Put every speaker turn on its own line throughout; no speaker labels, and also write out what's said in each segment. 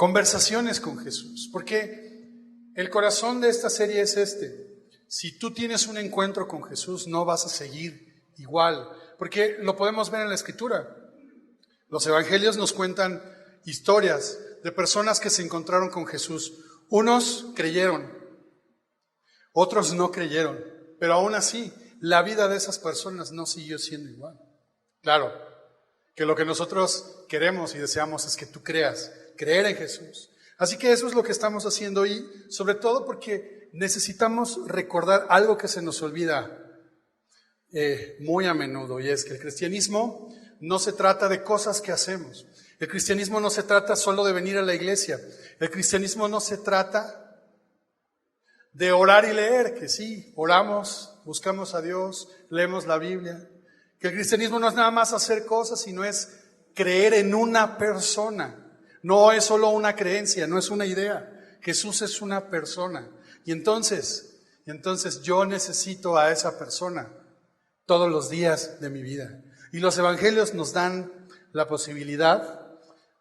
Conversaciones con Jesús, porque el corazón de esta serie es este. Si tú tienes un encuentro con Jesús, no vas a seguir igual, porque lo podemos ver en la Escritura. Los evangelios nos cuentan historias de personas que se encontraron con Jesús. Unos creyeron, otros no creyeron, pero aún así, la vida de esas personas no siguió siendo igual. Claro, que lo que nosotros queremos y deseamos es que tú creas, creer en Jesús. Así que eso es lo que estamos haciendo y sobre todo porque necesitamos recordar algo que se nos olvida muy a menudo, y es que el cristianismo no se trata de cosas que hacemos. El cristianismo no se trata solo de venir a la iglesia. El cristianismo no se trata de orar y leer, que sí, oramos, buscamos a Dios, leemos la Biblia. Que el cristianismo no es nada más hacer cosas, sino es creer en una persona. No es solo una creencia, no es una idea. Jesús es una persona. Y entonces yo necesito a esa persona todos los días de mi vida. Y los evangelios nos dan la posibilidad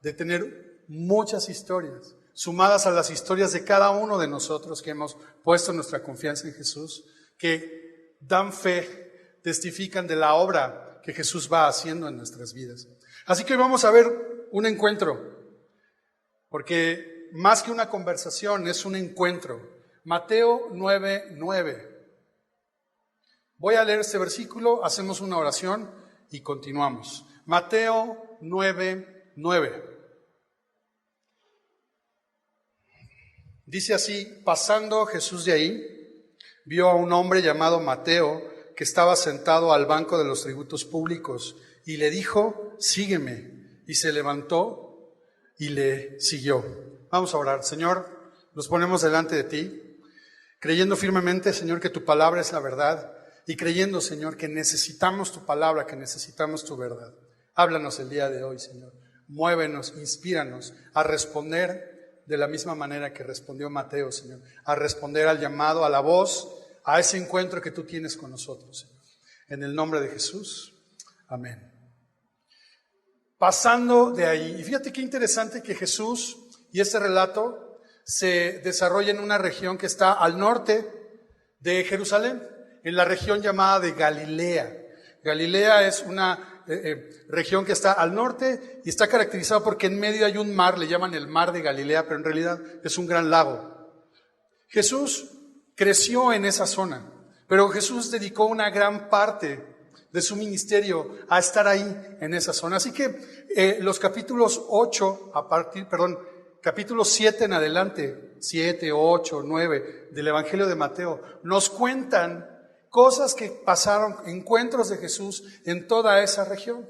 de tener muchas historias, sumadas a las historias de cada uno de nosotros que hemos puesto nuestra confianza en Jesús, que dan fe, testifican de la obra que Jesús va haciendo en nuestras vidas. Así que hoy vamos a ver un encuentro, porque más que una conversación es un encuentro. Mateo 9:9. Voy a leer este versículo, hacemos una oración y continuamos. Mateo 9:9. Dice así: pasando Jesús de ahí, vio a un hombre llamado Mateo que estaba sentado al banco de los tributos públicos y le dijo: sígueme. Y se levantó y le siguió. Vamos a orar. Señor, nos ponemos delante de ti, creyendo firmemente, Señor, que tu palabra es la verdad y creyendo, Señor, que necesitamos tu palabra, que necesitamos tu verdad. Háblanos el día de hoy, Señor. Muévenos, inspíranos a responder de la misma manera que respondió Mateo, Señor, a responder al llamado, a la voz, a ese encuentro que tú tienes con nosotros, Señor. En el nombre de Jesús, amén. Pasando de ahí, y fíjate qué interesante que Jesús y este relato se desarrolla en una región que está al norte de Jerusalén, en la región llamada de Galilea. Galilea es una región que está al norte y está caracterizada porque en medio hay un mar, le llaman el mar de Galilea, pero en realidad es un gran lago. Jesús creció en esa zona, pero Jesús dedicó una gran parte de su ministerio a estar ahí en esa zona. Así que los capítulos 7 en adelante, 7, 8, 9 del Evangelio de Mateo, nos cuentan cosas que pasaron, encuentros de Jesús en toda esa región.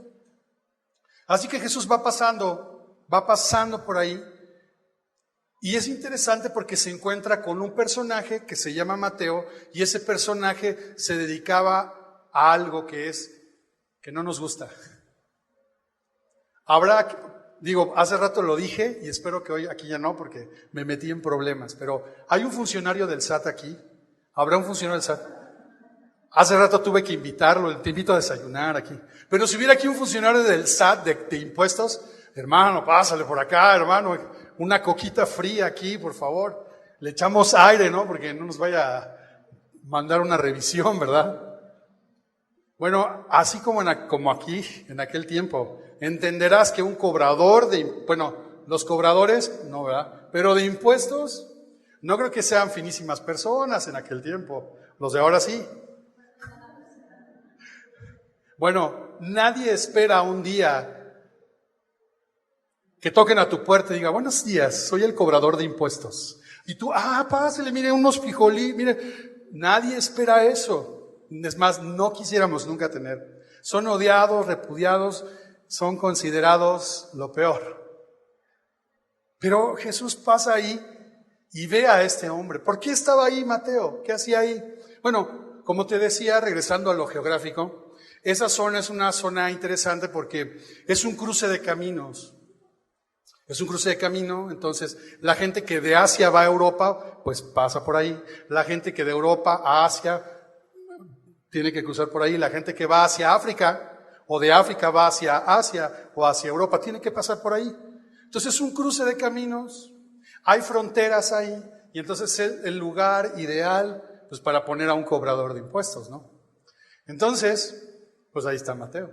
Así que Jesús va pasando por ahí, y es interesante porque se encuentra con un personaje que se llama Mateo, y ese personaje se dedicaba a algo que no nos gusta. Hace rato lo dije y espero que hoy aquí ya no, porque me metí en problemas, pero hay un funcionario del SAT aquí. ¿Habrá un funcionario del SAT? Hace rato tuve que invitarlo, te invito a desayunar aquí. Pero si hubiera aquí un funcionario del SAT de impuestos, hermano, pásale por acá, hermano, una coquita fría aquí, por favor. Le echamos aire, ¿no? Porque no nos vaya a mandar una revisión, ¿verdad? Bueno, así como aquí, en aquel tiempo, entenderás que un cobrador los cobradores, no, ¿verdad? Pero de impuestos, no creo que sean finísimas personas en aquel tiempo. Los de ahora sí. Bueno, nadie espera un día que toquen a tu puerta y diga: buenos días, soy el cobrador de impuestos. Y tú, pásale, mire, unos frijolitos, mire. Nadie espera eso. Es más, no quisiéramos nunca tener. Son odiados, repudiados, son considerados lo peor. Pero Jesús pasa ahí y ve a este hombre. ¿Por qué estaba ahí Mateo? ¿Qué hacía ahí? Bueno, como te decía, regresando a lo geográfico, esa zona es una zona interesante porque es un cruce de caminos. Es un cruce de camino, entonces la gente que de Asia va a Europa, pues pasa por ahí. La gente que de Europa a Asia tiene que cruzar por ahí. La gente que va hacia África o de África va hacia Asia o hacia Europa tiene que pasar por ahí. Entonces es un cruce de caminos, hay fronteras ahí, y entonces es el lugar ideal pues, para poner a un cobrador de impuestos, ¿no? Entonces, pues ahí está Mateo.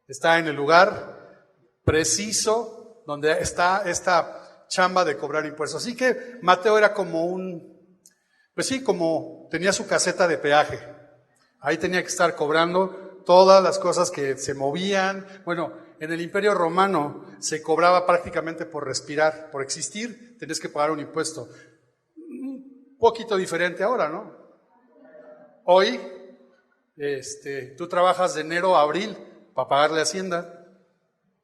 Está en el lugar preciso donde está esta chamba de cobrar impuestos. Así que Mateo era como pues sí, como tenía su caseta de peaje. Ahí tenía que estar cobrando todas las cosas que se movían. Bueno, en el Imperio Romano se cobraba prácticamente por respirar, por existir, tenías que pagar un impuesto. Un poquito diferente ahora, ¿no? Hoy, tú trabajas de enero a abril para pagarle a Hacienda.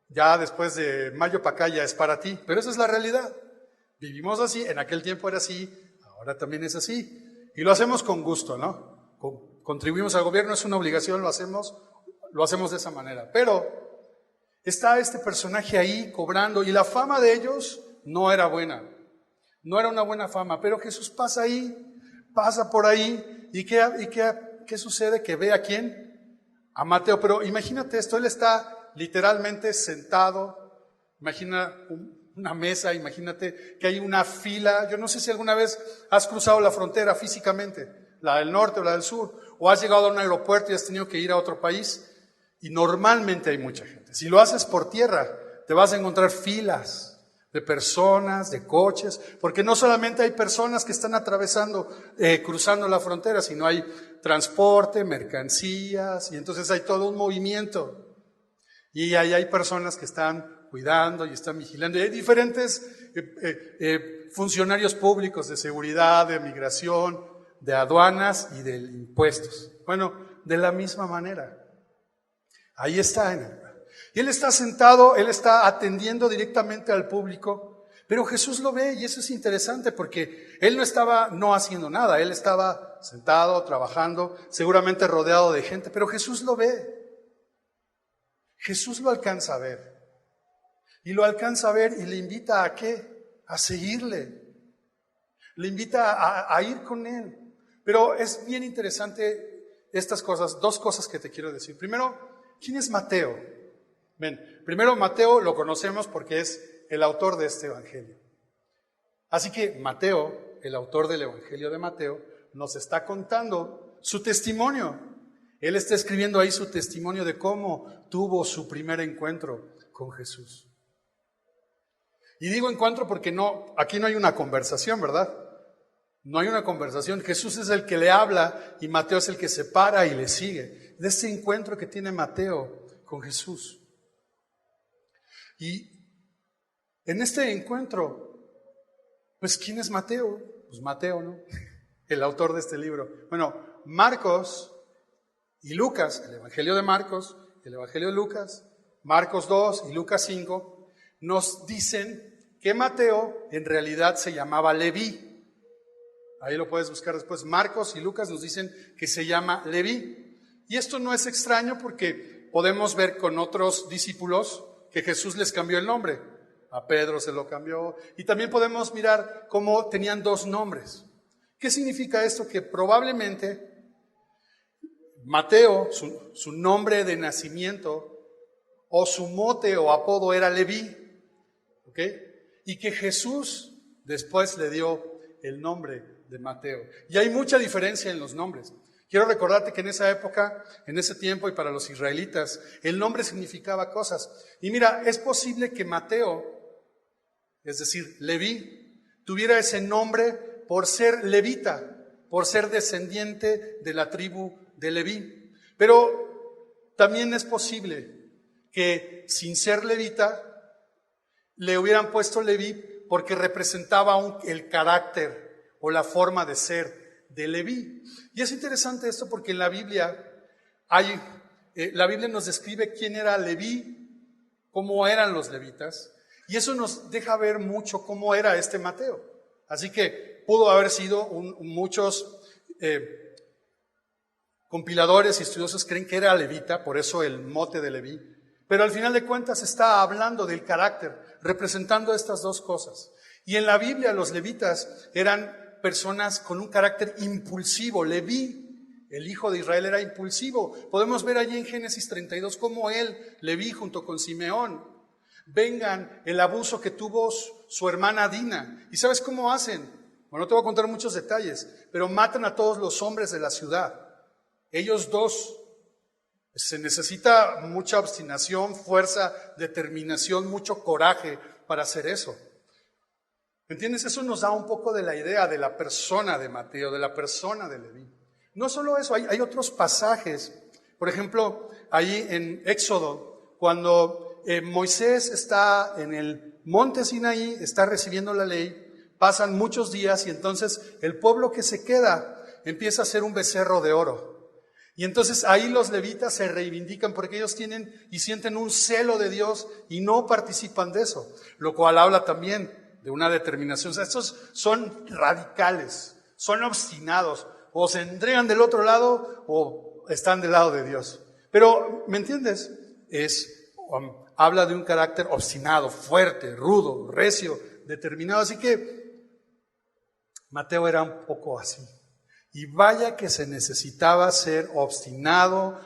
Ya después de mayo para acá ya es para ti, pero esa es la realidad. Vivimos así, en aquel tiempo era así, ahora también es así. Y lo hacemos con gusto, ¿no? Contribuimos al gobierno, es una obligación, lo hacemos de esa manera. Pero está este personaje ahí cobrando y la fama de ellos no era buena. No era una buena fama, pero Jesús pasa ahí, pasa por ahí. ¿Y qué sucede? Que ve a quién, a Mateo. Pero imagínate esto, él está literalmente sentado, imagina una mesa, imagínate que hay una fila. Yo no sé si alguna vez has cruzado la frontera físicamente, la del norte o la del sur, o has llegado a un aeropuerto y has tenido que ir a otro país, y normalmente hay mucha gente. Si lo haces por tierra, te vas a encontrar filas de personas, de coches, porque no solamente hay personas que están atravesando, cruzando la frontera, sino hay transporte, mercancías, y entonces hay todo un movimiento. Y ahí hay personas que están cuidando y están vigilando. Y hay diferentes funcionarios públicos de seguridad, de migración, de aduanas y de impuestos. Bueno, de la misma manera. Ahí está. Y él está sentado, él está atendiendo directamente al público, pero Jesús lo ve y eso es interesante porque él no estaba no haciendo nada, él estaba sentado, trabajando, seguramente rodeado de gente, pero Jesús lo ve. Jesús lo alcanza a ver. Y lo alcanza a ver y le invita a ¿qué? A seguirle. Le invita a ir con él. Pero es bien interesante estas cosas, dos cosas que te quiero decir. Primero, ¿quién es Mateo? Ven, primero Mateo lo conocemos porque es el autor de este evangelio. Así que Mateo, el autor del evangelio de Mateo, nos está contando su testimonio. Él está escribiendo ahí su testimonio de cómo tuvo su primer encuentro con Jesús. Y digo encuentro porque aquí no hay una conversación, ¿verdad? No hay una conversación. Jesús es el que le habla y Mateo es el que se para y le sigue. De este encuentro que tiene Mateo con Jesús. Y en este encuentro, pues ¿quién es Mateo? Pues Mateo, ¿no? El autor de este libro. Bueno, Marcos y Lucas, el Evangelio de Marcos, el Evangelio de Lucas, Marcos 2 y Lucas 5, nos dicen que Mateo en realidad se llamaba Leví. Ahí lo puedes buscar después. Marcos y Lucas nos dicen que se llama Leví. Y esto no es extraño porque podemos ver con otros discípulos que Jesús les cambió el nombre. A Pedro se lo cambió. Y también podemos mirar cómo tenían dos nombres. ¿Qué significa esto? Que probablemente Mateo, su nombre de nacimiento, o su mote o apodo era Leví, ¿ok? Y que Jesús después le dio el nombre de Mateo. Y hay mucha diferencia en los nombres. Quiero recordarte que en esa época, en ese tiempo y para los israelitas, el nombre significaba cosas. Y mira, es posible que Mateo, es decir, Leví, tuviera ese nombre por ser levita, por ser descendiente de la tribu de Leví. Pero también es posible que sin ser levita le hubieran puesto Leví porque representaba el carácter o la forma de ser de Leví. Y es interesante esto porque en la Biblia la Biblia nos describe quién era Leví, cómo eran los levitas, y eso nos deja ver mucho cómo era este Mateo. Así que pudo haber sido muchos compiladores y estudiosos creen que era levita, por eso el mote de Leví, pero al final de cuentas está hablando del carácter, representando estas dos cosas. Y en la Biblia los levitas eran personas con un carácter impulsivo. Leví, el hijo de Israel, era impulsivo. Podemos ver allí en Génesis 32 cómo Leví junto con Simeón, vengan el abuso que tuvo su hermana Dina. ¿Y sabes cómo hacen? Bueno, no te voy a contar muchos detalles, pero matan a todos los hombres de la ciudad. Ellos dos. Se necesita mucha obstinación, fuerza, determinación, mucho coraje para hacer eso. ¿Me entiendes? Eso nos da un poco de la idea de la persona de Mateo, de la persona de Leví. No solo eso, hay otros pasajes. Por ejemplo, ahí en Éxodo, cuando Moisés está en el monte Sinaí, está recibiendo la ley, pasan muchos días y entonces el pueblo que se queda empieza a hacer un becerro de oro. Y entonces ahí los levitas se reivindican porque ellos tienen y sienten un celo de Dios y no participan de eso, lo cual habla también de una determinación. O sea, estos son radicales, son obstinados, o se entregan del otro lado o están del lado de Dios. Pero, ¿me entiendes? Habla de un carácter obstinado, fuerte, rudo, recio, determinado. Así que Mateo era un poco así. Y vaya que se necesitaba ser obstinado,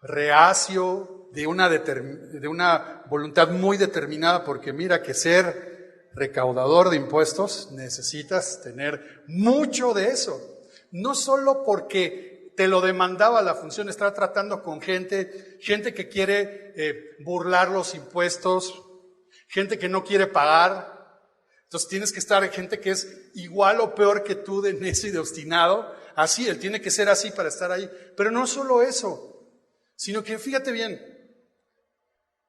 reacio, de una voluntad muy determinada, porque mira que ser recaudador de impuestos necesitas tener mucho de eso. No solo porque te lo demandaba la función, estar tratando con gente que quiere burlar los impuestos, gente que no quiere pagar. Entonces tienes que estar gente que es igual o peor que tú de necio y de obstinado. Así, él tiene que ser así para estar ahí. Pero no solo eso, sino que fíjate bien,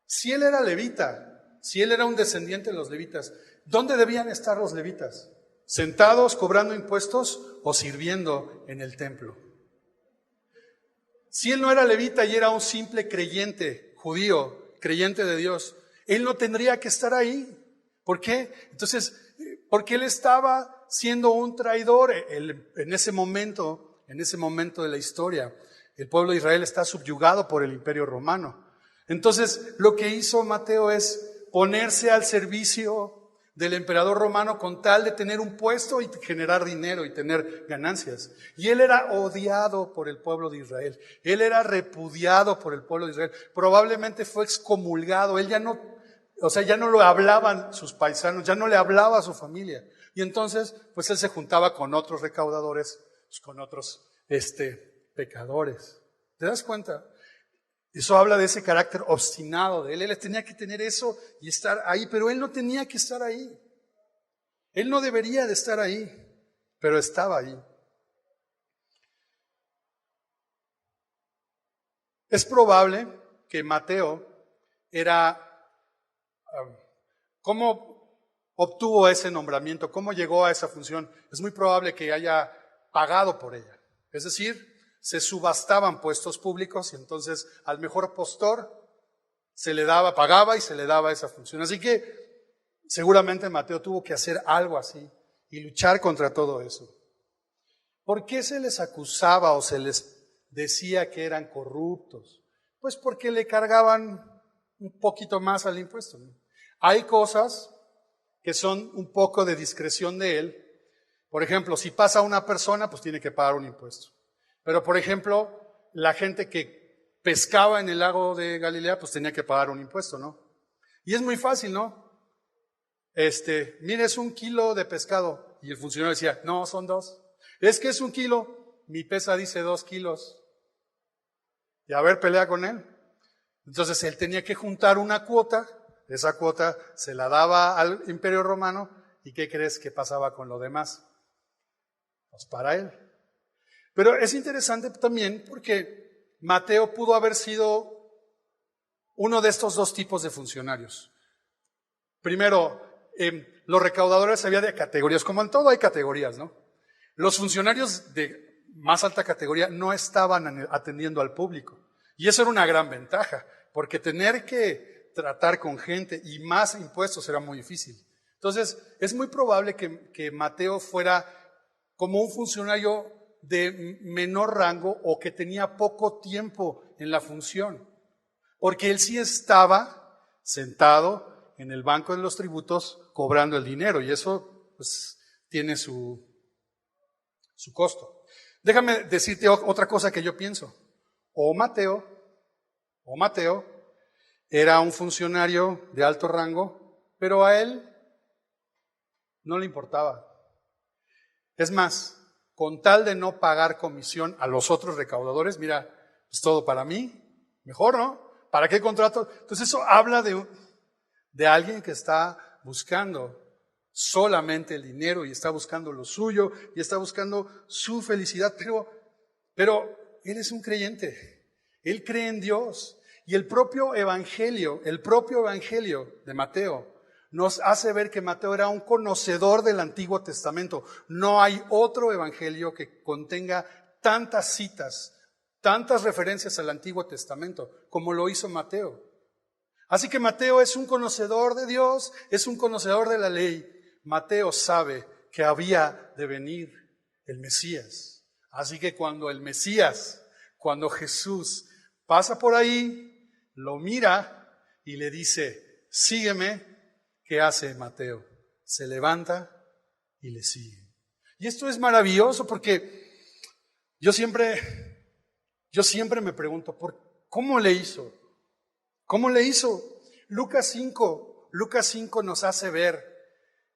si él era levita, si él era un descendiente de los levitas, ¿dónde debían estar los levitas? ¿Sentados cobrando impuestos o sirviendo en el templo? Si él no era levita y era un simple creyente judío, creyente de Dios, él no tendría que estar ahí. ¿Por qué? Entonces, porque él estaba siendo un traidor en ese momento de la historia. El pueblo de Israel está subyugado por el Imperio Romano. Entonces, lo que hizo Mateo es ponerse al servicio del emperador romano con tal de tener un puesto y generar dinero y tener ganancias. Y él era odiado por el pueblo de Israel. Él era repudiado por el pueblo de Israel. Probablemente fue excomulgado. Él ya no lo hablaban sus paisanos, ya no le hablaba a su familia. Y entonces, pues él se juntaba con otros recaudadores, pues con otros pecadores. ¿Te das cuenta? Eso habla de ese carácter obstinado de él. Él tenía que tener eso y estar ahí, pero él no tenía que estar ahí. Él no debería de estar ahí, pero estaba ahí. Es probable que Mateo era... ¿Cómo obtuvo ese nombramiento? ¿Cómo llegó a esa función? Es muy probable que haya pagado por ella. Es decir, se subastaban puestos públicos y entonces al mejor postor pagaba y se le daba esa función. Así que seguramente Mateo tuvo que hacer algo así y luchar contra todo eso. ¿Por qué se les acusaba o se les decía que eran corruptos? Pues porque le cargaban un poquito más al impuesto, ¿no? Hay cosas que son un poco de discreción de él. Por ejemplo, si pasa una persona, pues tiene que pagar un impuesto. Pero, por ejemplo, la gente que pescaba en el lago de Galilea, pues tenía que pagar un impuesto, ¿no? Y es muy fácil, ¿no? Mire, es 1 kilo de pescado. Y el funcionario decía, no, son 2. Es que es 1 kilo, mi pesa dice 2 kilos. Y a ver, pelea con él. Entonces él tenía que juntar una cuota. Esa cuota se la daba al Imperio Romano. ¿Y qué crees que pasaba con lo demás? Pues para él. Pero es interesante también porque Mateo pudo haber sido uno de estos dos tipos de funcionarios. Primero, los recaudadores había de categorías, como en todo hay categorías, ¿no? Los funcionarios de más alta categoría no estaban atendiendo al público. Y eso era una gran ventaja, porque tener que tratar con gente y más impuestos era muy difícil. Entonces, es muy probable que Mateo fuera como un funcionario de menor rango o que tenía poco tiempo en la función, porque él sí estaba sentado en el banco de los tributos cobrando el dinero y eso pues tiene su costo. Déjame decirte otra cosa que yo pienso. O Mateo Era un funcionario de alto rango, pero a él no le importaba. Es más, con tal de no pagar comisión a los otros recaudadores, mira, es todo para mí, mejor, ¿no? ¿Para qué contrato? Entonces eso habla de alguien que está buscando solamente el dinero y está buscando lo suyo y está buscando su felicidad, pero él es un creyente, él cree en Dios y el propio evangelio de Mateo nos hace ver que Mateo era un conocedor del Antiguo Testamento. No hay otro evangelio que contenga tantas citas, tantas referencias al Antiguo Testamento como lo hizo Mateo. Así que Mateo es un conocedor de Dios, es un conocedor de la ley. Mateo sabe que había de venir el Mesías. Así que cuando Jesús pasa por ahí, lo mira y le dice, sígueme. ¿Qué hace Mateo? Se levanta y le sigue. Y esto es maravilloso porque yo siempre me pregunto, ¿cómo le hizo? ¿Cómo le hizo? Lucas 5 nos hace ver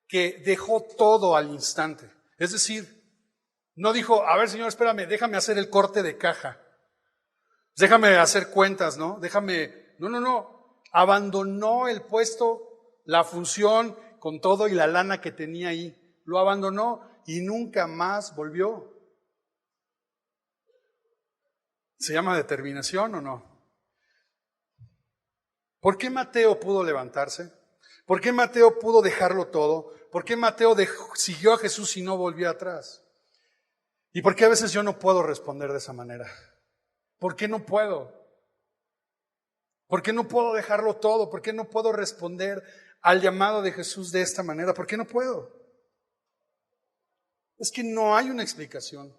que dejó todo al instante. Es decir, no dijo, a ver, Señor, espérame, déjame hacer el corte de caja. Déjame hacer cuentas, ¿no? No. Abandonó el puesto, la función con todo y la lana que tenía ahí. Lo abandonó y nunca más volvió. ¿Se llama determinación o no? ¿Por qué Mateo pudo levantarse? ¿Por qué Mateo pudo dejarlo todo? ¿Por qué Mateo siguió a Jesús y no volvió atrás? ¿Y por qué a veces yo no puedo responder de esa manera? ¿Por qué no puedo? ¿Por qué no puedo dejarlo todo? ¿Por qué no puedo responder al llamado de Jesús de esta manera? ¿Por qué no puedo? Es que no hay una explicación.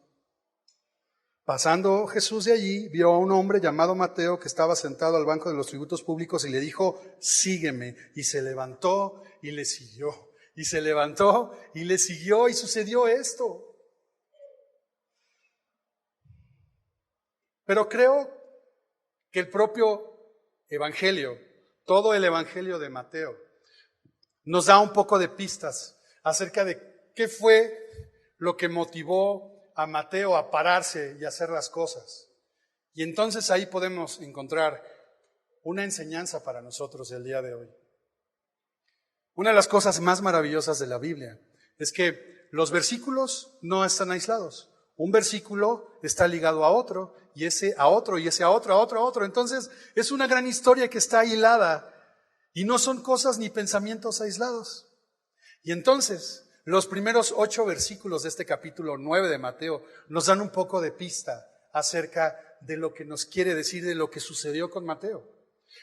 Pasando Jesús de allí, vio a un hombre llamado Mateo que estaba sentado al banco de los tributos públicos y le dijo, sígueme. Y se levantó y le siguió. Y se levantó y le siguió y sucedió esto. Pero creo que el propio Evangelio, todo el Evangelio de Mateo, nos da un poco de pistas acerca de qué fue lo que motivó a Mateo a pararse y hacer las cosas. Y entonces ahí podemos encontrar una enseñanza para nosotros el día de hoy. Una de las cosas más maravillosas de la Biblia es que los versículos no están aislados. Un versículo está ligado a otro, y ese a otro, y ese a otro, a otro, a otro. Entonces es una gran historia que está hilada y no son cosas ni pensamientos aislados. Y entonces los primeros 8 versículos de este capítulo 9 de Mateo nos dan un poco de pista acerca de lo que nos quiere decir de lo que sucedió con Mateo.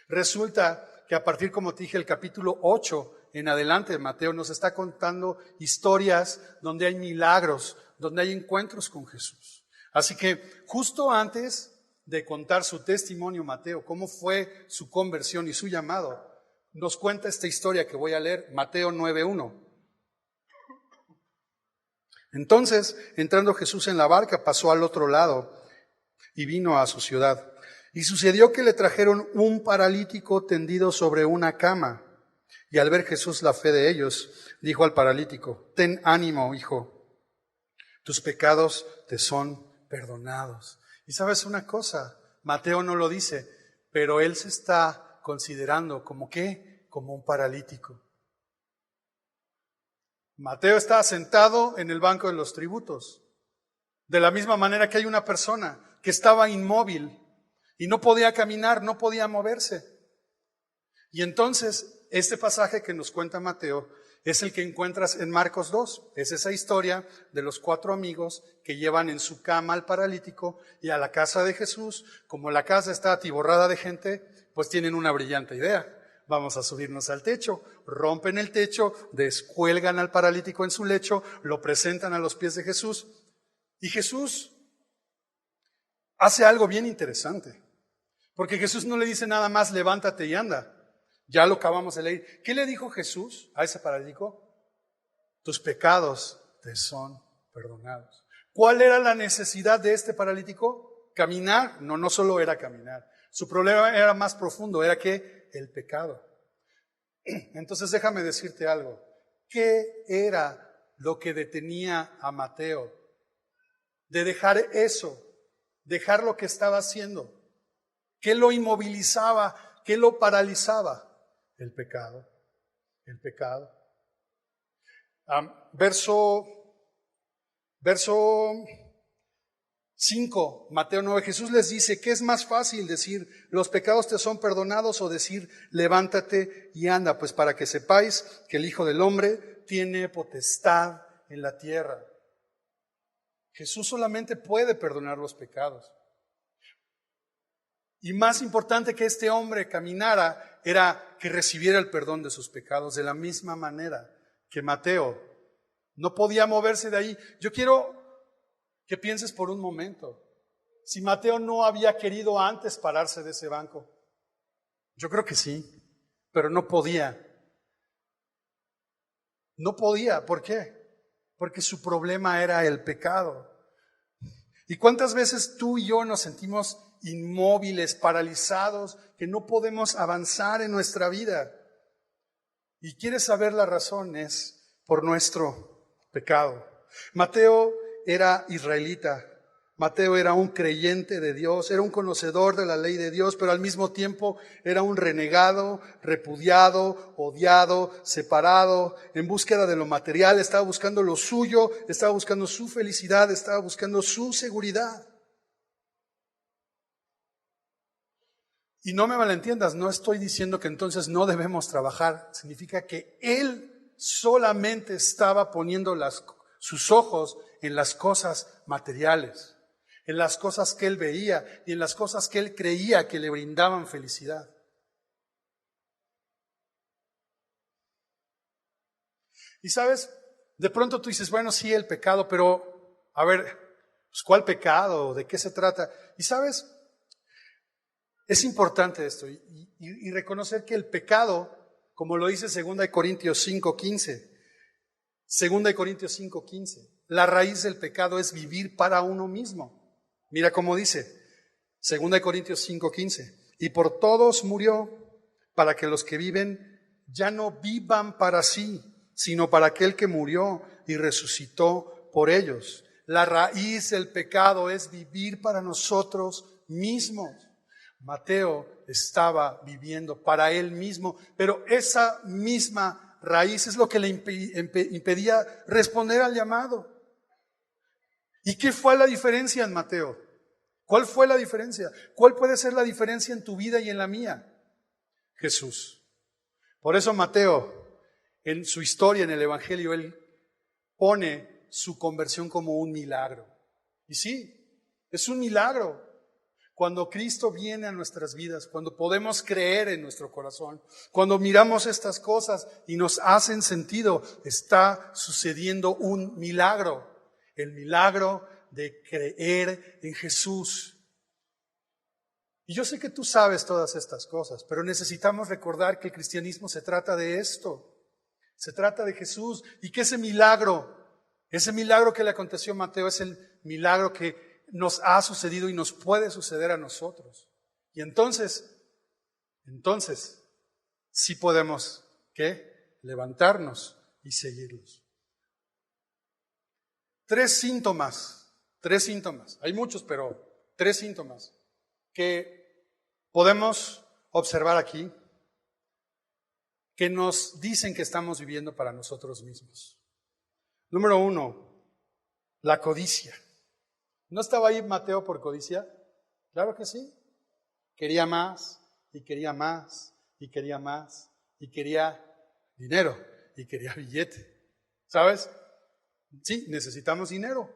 Resulta que a partir, como te dije, el capítulo 8 en adelante de Mateo nos está contando historias donde hay milagros, donde hay encuentros con Jesús. Así que justo antes de contar su testimonio, Mateo, cómo fue su conversión y su llamado, nos cuenta esta historia que voy a leer, Mateo 9:1. Entonces, entrando Jesús en la barca, pasó al otro lado y vino a su ciudad. Y sucedió que le trajeron un paralítico tendido sobre una cama. Y al ver Jesús la fe de ellos, dijo al paralítico, ten ánimo, hijo, tus pecados te son perdonados. Y sabes una cosa, Mateo no lo dice, pero él se está considerando como ¿qué? Como un paralítico. Mateo está sentado en el banco de los tributos, de la misma manera que hay una persona que estaba inmóvil y no podía caminar, no podía moverse. Y entonces, este pasaje que nos cuenta Mateo es el que encuentras en Marcos 2. Es esa historia de los 4 amigos que llevan en su cama al paralítico y a la casa de Jesús. Como la casa está atiborrada de gente, pues tienen una brillante idea. Vamos a subirnos al techo, rompen el techo, descuelgan al paralítico en su lecho, lo presentan a los pies de Jesús. Y Jesús hace algo bien interesante, porque Jesús no le dice nada más, levántate y anda. Ya lo acabamos de leer. ¿Qué le dijo Jesús a ese paralítico? Tus pecados te son perdonados. ¿Cuál era la necesidad de este paralítico? Caminar. No solo era caminar. Su problema era más profundo, era que el pecado. Entonces déjame decirte algo. ¿Qué era lo que detenía a Mateo de dejar eso, dejar lo que estaba haciendo? ¿Qué lo inmovilizaba? ¿Qué lo paralizaba? El pecado. El pecado. Verso 5, Mateo 9, Jesús les dice, ¿qué es más fácil decir, los pecados te son perdonados, o decir, levántate y anda? Pues para que sepáis que el Hijo del Hombre tiene potestad en la tierra. Jesús solamente puede perdonar los pecados. Y más importante que este hombre caminara era que recibiera el perdón de sus pecados, de la misma manera que Mateo no podía moverse de ahí. Yo quiero que pienses por un momento, si Mateo no había querido antes pararse de ese banco. Yo creo que sí, pero no podía. No podía, ¿por qué? Porque su problema era el pecado. ¿Y cuántas veces tú y yo nos sentimos inmóviles, paralizados, que no podemos avanzar en nuestra vida? Y quieres saber la razón, es por nuestro pecado. Mateo era israelita, Mateo era un creyente de Dios, era un conocedor de la ley de Dios, pero al mismo tiempo era un renegado, repudiado, odiado, separado, en búsqueda de lo material, estaba buscando lo suyo, estaba buscando su felicidad, estaba buscando su seguridad. Y no me malentiendas, no estoy diciendo que entonces no debemos trabajar, significa que él solamente estaba poniendo sus ojos en las cosas materiales, en las cosas que él veía y en las cosas que él creía que le brindaban felicidad. Y sabes, de pronto tú dices, bueno, sí, el pecado, pero a ver, pues, ¿cuál pecado? ¿De qué se trata? Y sabes, es importante esto y reconocer que el pecado, como lo dice 2 Corintios 5:15, 2 Corintios 5:15, la raíz del pecado es vivir para uno mismo. Mira cómo dice 2 Corintios 5:15, y por todos murió, para que los que viven ya no vivan para sí, sino para aquel que murió y resucitó por ellos. La raíz del pecado es vivir para nosotros mismos. Mateo estaba viviendo para él mismo, pero esa misma raíz es lo que le impedía responder al llamado. ¿Y qué fue la diferencia en Mateo? ¿Cuál fue la diferencia? ¿Cuál puede ser la diferencia en tu vida y en la mía? Jesús. Por eso Mateo, en su historia, en el Evangelio, él pone su conversión como un milagro. Y sí, es un milagro. Cuando Cristo viene a nuestras vidas, cuando podemos creer en nuestro corazón, cuando miramos estas cosas y nos hacen sentido, está sucediendo un milagro. El milagro de creer en Jesús. Y yo sé que tú sabes todas estas cosas, pero necesitamos recordar que el cristianismo se trata de esto. Se trata de Jesús y que ese milagro que le aconteció a Mateo es el milagro que nos ha sucedido y nos puede suceder a nosotros. Y entonces sí podemos, ¿qué? Levantarnos y seguirlos. Tres síntomas, hay muchos, pero 3 síntomas que podemos observar aquí que nos dicen que estamos viviendo para nosotros mismos. Número 1, la codicia. ¿No estaba ahí Mateo por codicia? Claro que sí. Quería más, y quería más, y quería más, y quería dinero, y quería billete. ¿Sabes? Sí, necesitamos dinero,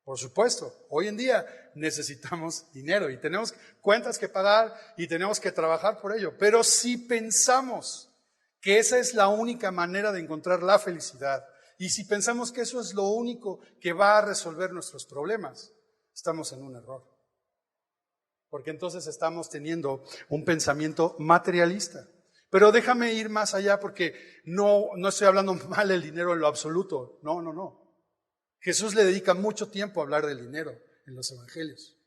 por supuesto. Hoy en día necesitamos dinero y tenemos cuentas que pagar y tenemos que trabajar por ello. Pero si pensamos que esa es la única manera de encontrar la felicidad y si pensamos que eso es lo único que va a resolver nuestros problemas, estamos en un error. Porque entonces estamos teniendo un pensamiento materialista. Pero déjame ir más allá porque no estoy hablando mal del dinero en lo absoluto. No. Jesús le dedica mucho tiempo a hablar del dinero en los evangelios.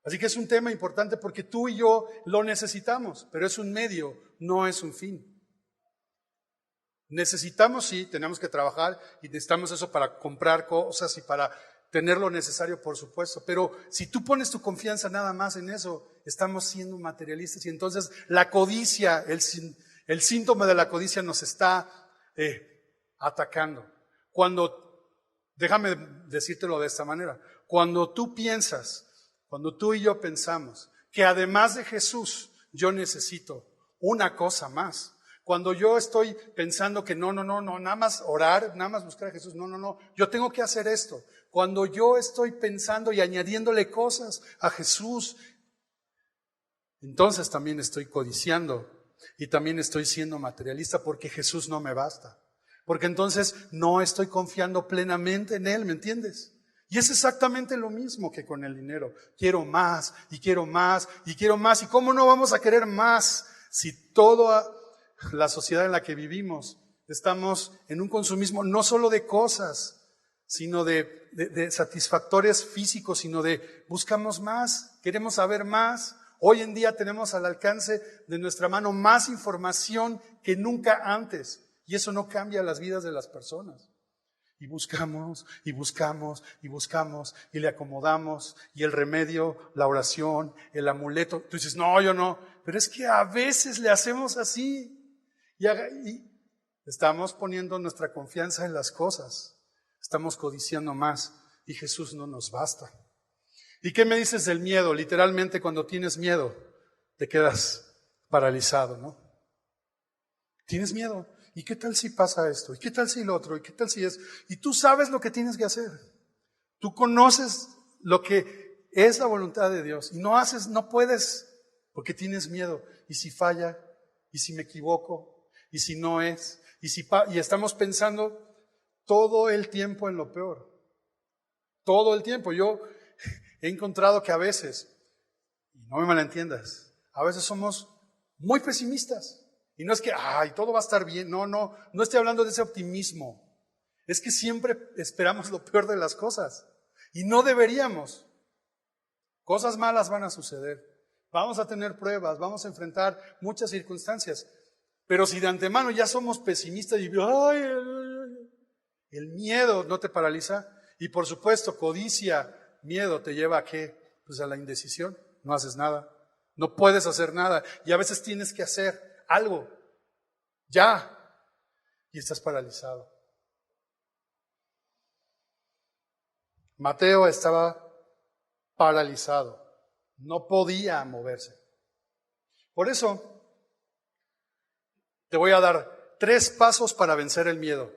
Así que es un tema importante porque tú y yo lo necesitamos, pero es un medio, no es un fin. Necesitamos, sí, tenemos que trabajar y necesitamos eso para comprar cosas y para tener lo necesario, por supuesto. Pero si tú pones tu confianza nada más en eso, estamos siendo materialistas y entonces la codicia, el síntoma de la codicia nos está atacando. Déjame decírtelo de esta manera, cuando tú y yo pensamos que además de Jesús, yo necesito una cosa más. Cuando yo estoy pensando que no, nada más orar, nada más buscar a Jesús, no, yo tengo que hacer esto. Cuando yo estoy pensando y añadiéndole cosas a Jesús, entonces también estoy codiciando y también estoy siendo materialista porque Jesús no me basta. Porque entonces no estoy confiando plenamente en Él, ¿me entiendes? Y es exactamente lo mismo que con el dinero. Quiero más y quiero más y quiero más. ¿Y cómo no vamos a querer más si toda la sociedad en la que vivimos estamos en un consumismo no solo de cosas, sino de satisfactores físicos, sino de buscamos más, queremos saber más? Hoy en día tenemos al alcance de nuestra mano más información que nunca antes. Y eso no cambia las vidas de las personas. Y buscamos, y buscamos, y buscamos, y le acomodamos, y el remedio, la oración, el amuleto. Tú dices, no, yo no. Pero es que a veces le hacemos así. Y estamos poniendo nuestra confianza en las cosas. Estamos codiciando más. Y Jesús no nos basta. ¿Y qué me dices del miedo? Literalmente cuando tienes miedo, te quedas paralizado, ¿no? Tienes miedo. ¿Y qué tal si pasa esto? ¿Y qué tal si lo otro? ¿Y qué tal si es? Y tú sabes lo que tienes que hacer. Tú conoces lo que es la voluntad de Dios. Y no puedes, porque tienes miedo. ¿Y si falla? ¿Y si me equivoco? ¿Y si no es? Y estamos pensando todo el tiempo en lo peor. Todo el tiempo. Yo he encontrado que a veces, y no me malentiendas, a veces somos muy pesimistas. Y no es que, todo va a estar bien. No estoy hablando de ese optimismo. Es que siempre esperamos lo peor de las cosas. Y no deberíamos. Cosas malas van a suceder. Vamos a tener pruebas, vamos a enfrentar muchas circunstancias. Pero si de antemano ya somos pesimistas y el miedo no te paraliza. Y por supuesto, codicia, miedo te lleva ¿a qué? Pues a la indecisión. No haces nada. No puedes hacer nada. Y a veces tienes que hacer algo, ya, y estás paralizado. Mateo estaba paralizado, no podía moverse. Por eso, te voy a dar 3 pasos para vencer el miedo.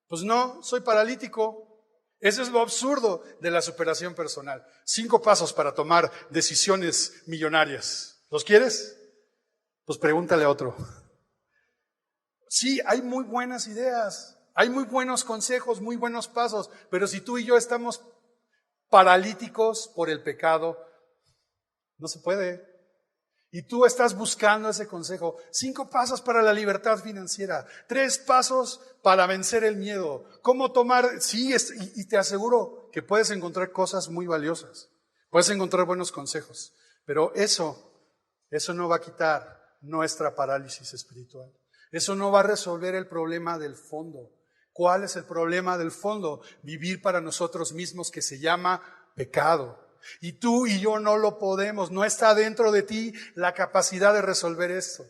Pues no, soy paralítico. Eso es lo absurdo de la superación personal. 5 pasos para tomar decisiones millonarias. ¿Los quieres? Pues pregúntale a otro. Sí, hay muy buenas ideas, hay muy buenos consejos, muy buenos pasos, pero si tú y yo estamos paralíticos por el pecado, no se puede. Y tú estás buscando ese consejo. 5 pasos para la libertad financiera, 3 pasos para vencer el miedo. ¿Cómo tomar? Sí, y te aseguro que puedes encontrar cosas muy valiosas, puedes encontrar buenos consejos, pero eso no va a quitar nuestra parálisis espiritual. Eso no va a resolver el problema del fondo. ¿Cuál es el problema del fondo? Vivir para nosotros mismos, que se llama pecado. Y tú y yo no lo podemos. No está dentro de ti la capacidad de resolver esto.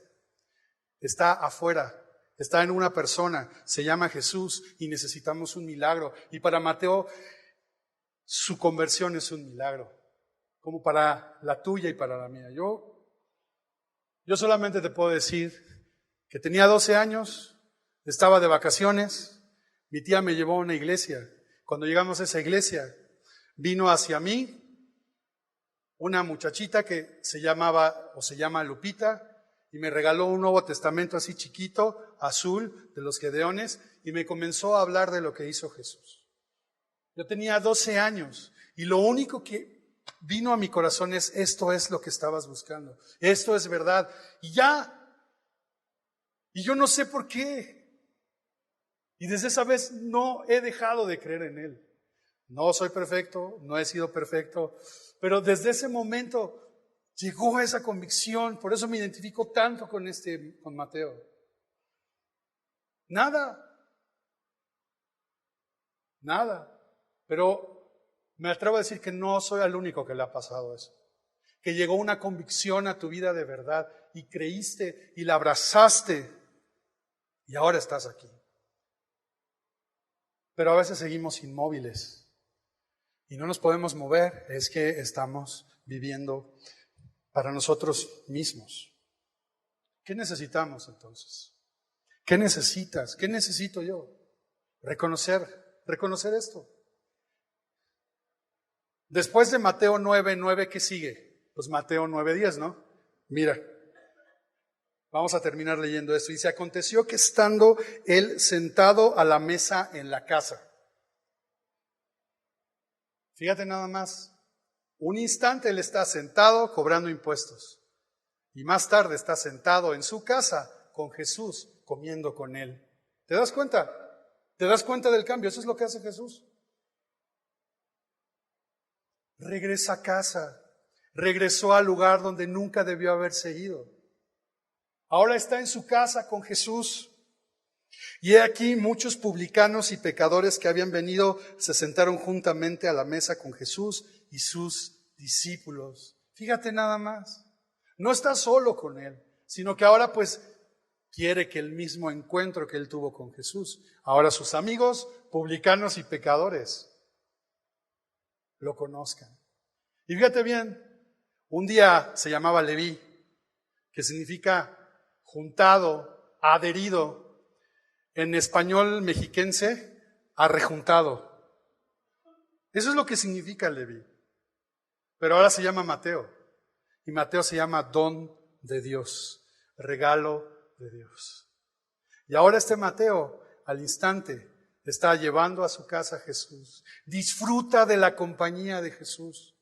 Está afuera. Está en una persona. Se llama Jesús y necesitamos un milagro. Y para Mateo, su conversión es un milagro. Como para la tuya y para la mía. Yo solamente te puedo decir que tenía 12 años, estaba de vacaciones, mi tía me llevó a una iglesia. Cuando llegamos a esa iglesia, vino hacia mí una muchachita que se llama Lupita y me regaló un Nuevo Testamento así chiquito, azul, de los Gedeones, y me comenzó a hablar de lo que hizo Jesús. Yo tenía 12 años y lo único que vino a mi corazón es: esto es lo que estabas buscando, esto es verdad. Y ya. Y yo no sé por qué. Y desde esa vez no he dejado de creer en Él. No soy perfecto, no he sido perfecto, pero desde ese momento llegó esa convicción. Por eso me identifico tanto con Mateo. Nada. Pero me atrevo a decir que no soy el único que le ha pasado eso. Que llegó una convicción a tu vida de verdad y creíste y la abrazaste y ahora estás aquí. Pero a veces seguimos inmóviles y no nos podemos mover. Es que estamos viviendo para nosotros mismos. ¿Qué necesitamos entonces? ¿Qué necesitas? ¿Qué necesito yo? Reconocer esto. Después de Mateo 9:9, ¿qué sigue? Pues Mateo 9:10, ¿no? Mira, vamos a terminar leyendo esto. Dice, aconteció que estando él sentado a la mesa en la casa. Fíjate nada más, un instante él está sentado cobrando impuestos y más tarde está sentado en su casa con Jesús comiendo con él. ¿Te das cuenta? ¿Te das cuenta del cambio? Eso es lo que hace Jesús. Regresa a casa, regresó al lugar donde nunca debió haberse ido. Ahora está en su casa con Jesús. Y he aquí muchos publicanos y pecadores que habían venido se sentaron juntamente a la mesa con Jesús y sus discípulos. Fíjate nada más, no está solo con él, sino que ahora pues quiere que el mismo encuentro que él tuvo con Jesús, ahora sus amigos, publicanos y pecadores, lo conozcan. Y fíjate bien, un día se llamaba Leví, que significa juntado, adherido, en español mexiquense, arrejuntado. Eso es lo que significa Leví. Pero ahora se llama Mateo, y Mateo se llama don de Dios, regalo de Dios. Y ahora este Mateo, al instante, está llevando a su casa a Jesús, disfruta de la compañía de Jesús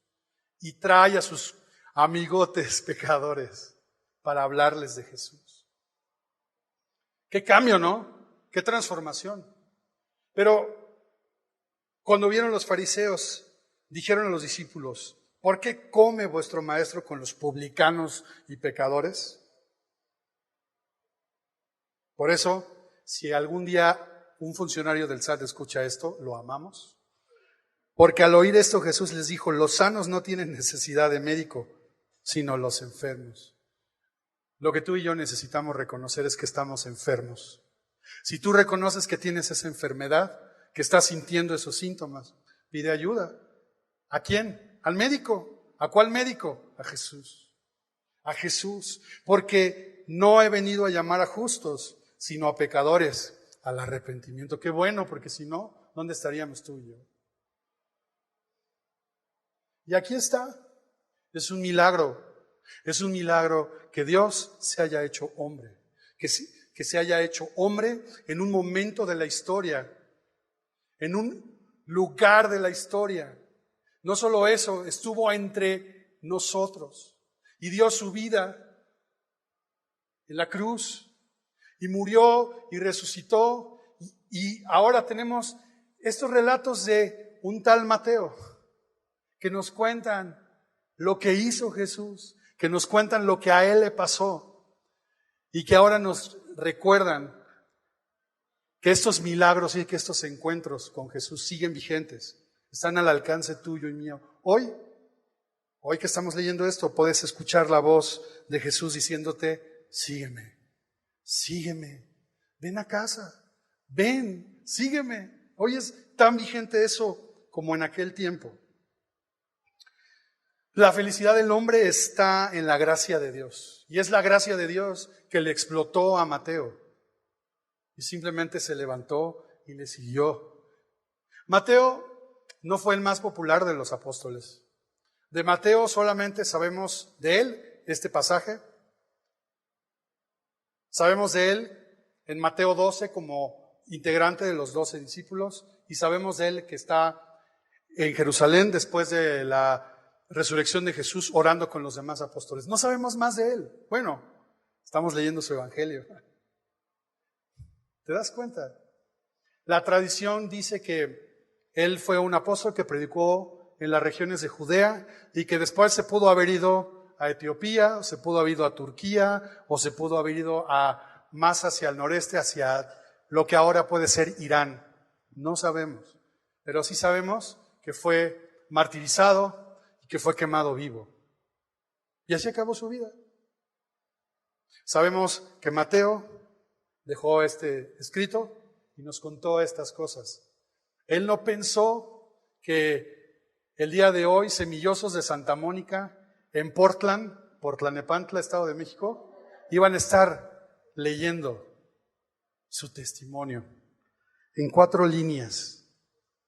y trae a sus amigotes pecadores para hablarles de Jesús. Qué cambio, ¿no? Qué transformación. Pero cuando vieron los fariseos, dijeron a los discípulos, ¿por qué come vuestro maestro con los publicanos y pecadores? Por eso, si algún día un funcionario del SAT escucha esto, lo amamos. Porque al oír esto Jesús les dijo, los sanos no tienen necesidad de médico, sino los enfermos. Lo que tú y yo necesitamos reconocer es que estamos enfermos. Si tú reconoces que tienes esa enfermedad, que estás sintiendo esos síntomas, pide ayuda. ¿A quién? Al médico. ¿A cuál médico? A Jesús. A Jesús. Porque no he venido a llamar a justos, sino a pecadores, al arrepentimiento. Qué bueno, porque si no, ¿dónde estaríamos tú y yo? Y aquí está. Es un milagro. Es un milagro que Dios se haya hecho hombre. Que se haya hecho hombre en un momento de la historia, en un lugar de la historia. No solo eso, estuvo entre nosotros y dio su vida en la cruz y murió y resucitó. Y ahora tenemos estos relatos de un tal Mateo que nos cuentan lo que hizo Jesús, que nos cuentan lo que a él le pasó y que ahora nos recuerdan que estos milagros y que estos encuentros con Jesús siguen vigentes, están al alcance tuyo y mío. Hoy que estamos leyendo esto, puedes escuchar la voz de Jesús diciéndote, sígueme, ven a casa, ven, sígueme. Hoy es tan vigente eso como en aquel tiempo. La felicidad del hombre está en la gracia de Dios. Y es la gracia de Dios que le explotó a Mateo. Y simplemente se levantó y le siguió. Mateo no fue el más popular de los apóstoles. De Mateo solamente sabemos de él este pasaje. Sabemos de él en Mateo 12 como integrante de los 12 discípulos. Y sabemos de él que está en Jerusalén después de la resurrección de Jesús orando con los demás apóstoles. No sabemos más de él. Bueno, estamos leyendo su evangelio. ¿Te das cuenta? La tradición dice que Él fue un apóstol que predicó en las regiones de Judea y que después se pudo haber ido a Etiopía, o se pudo haber ido a Turquía, o se pudo haber ido más hacia el noreste, hacia lo que ahora puede ser Irán. No sabemos, pero sí sabemos que fue martirizado y que fue quemado vivo. Y así acabó su vida. Sabemos que Mateo dejó este escrito y nos contó estas cosas. Él no pensó que el día de hoy, semillosos de Santa Mónica, en Portlanepantla, Estado de México, iban a estar leyendo su testimonio en 4 líneas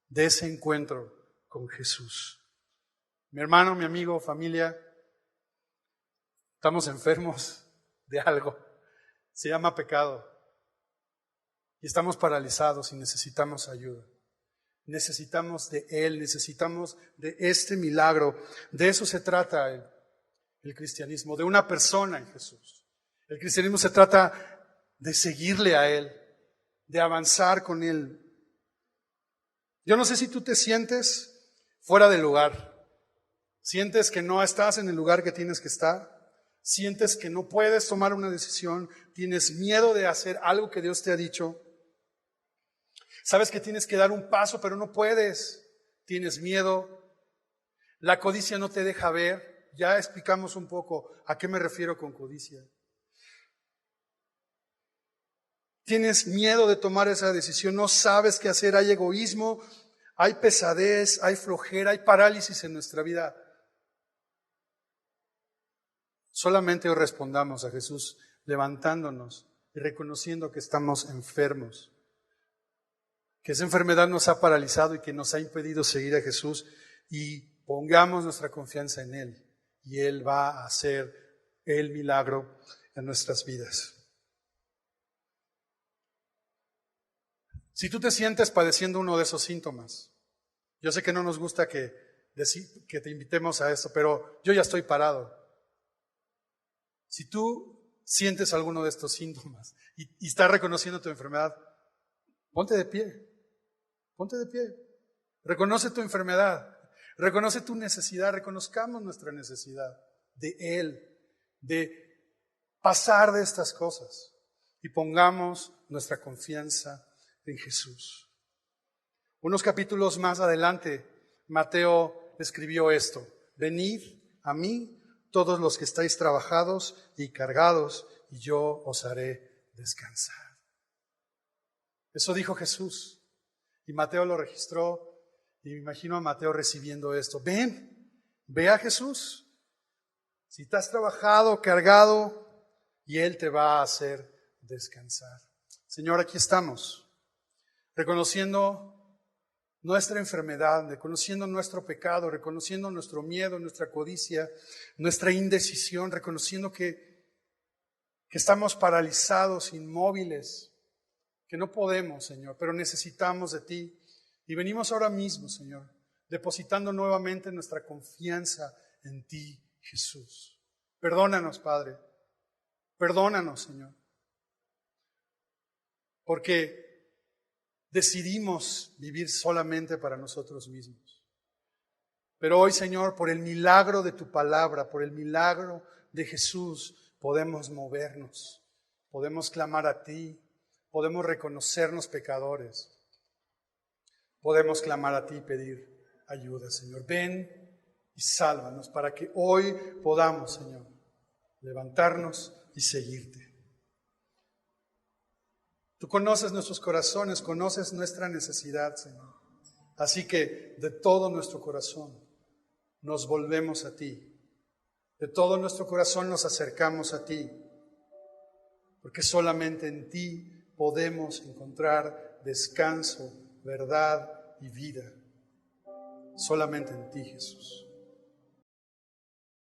de ese encuentro con Jesús. Mi hermano, mi amigo, familia, estamos enfermos de algo. Se llama pecado. Y estamos paralizados y necesitamos ayuda. Necesitamos de Él, necesitamos de este milagro. De eso se trata el cristianismo, de una persona en Jesús. El cristianismo se trata de seguirle a Él, de avanzar con Él. Yo no sé si tú te sientes fuera del lugar. Sientes que no estás en el lugar que tienes que estar. Sientes que no puedes tomar una decisión. Tienes miedo de hacer algo que Dios te ha dicho. Sabes que tienes que dar un paso, pero no puedes. Tienes miedo. La codicia no te deja ver. Ya explicamos un poco a qué me refiero con codicia. Tienes miedo de tomar esa decisión. No sabes qué hacer. Hay egoísmo, hay pesadez, hay flojera, hay parálisis en nuestra vida. Solamente hoy respondamos a Jesús levantándonos y reconociendo que estamos enfermos, que esa enfermedad nos ha paralizado y que nos ha impedido seguir a Jesús, y pongamos nuestra confianza en Él y Él va a hacer el milagro en nuestras vidas. Si tú te sientes padeciendo uno de esos síntomas, yo sé que no nos gusta que te invitemos a esto, pero yo ya estoy parado. Si tú sientes alguno de estos síntomas y estás reconociendo tu enfermedad, ponte de pie. Ponte de pie. Reconoce tu enfermedad. Reconoce tu necesidad. Reconozcamos nuestra necesidad de Él, de pasar de estas cosas y pongamos nuestra confianza en Jesús. Unos capítulos más adelante, Mateo escribió esto: venid a mí todos los que estáis trabajados y cargados, y yo os haré descansar. Eso dijo Jesús. Y Mateo lo registró, y me imagino a Mateo recibiendo esto. Ve a Jesús. Si estás trabajado, cargado, y Él te va a hacer descansar. Señor, aquí estamos, reconociendo nuestra enfermedad, reconociendo nuestro pecado, reconociendo nuestro miedo, nuestra codicia, nuestra indecisión, reconociendo que estamos paralizados, inmóviles, que no podemos, Señor, pero necesitamos de ti. Y venimos ahora mismo, Señor, depositando nuevamente nuestra confianza en ti, Jesús. Perdónanos, Padre. Perdónanos, Señor. Porque decidimos vivir solamente para nosotros mismos. Pero hoy, Señor, por el milagro de tu palabra, por el milagro de Jesús, podemos movernos, podemos clamar a ti, podemos reconocernos pecadores, podemos clamar a ti y pedir ayuda, Señor. Ven y sálvanos para que hoy podamos, Señor, levantarnos y seguirte. Tú conoces nuestros corazones, conoces nuestra necesidad, Señor. Así que de todo nuestro corazón nos volvemos a ti. De todo nuestro corazón nos acercamos a ti. Porque solamente en ti podemos encontrar descanso, verdad y vida. Solamente en ti, Jesús.